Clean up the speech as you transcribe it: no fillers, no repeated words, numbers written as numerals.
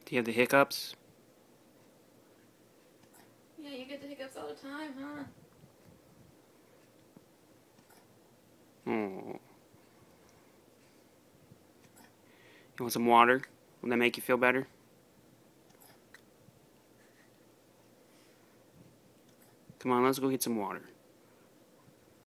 Do you have the hiccups? Yeah, you get the hiccups all the time, huh? Oh. You want some water? Will that make you feel better? Come on, let's go get some water.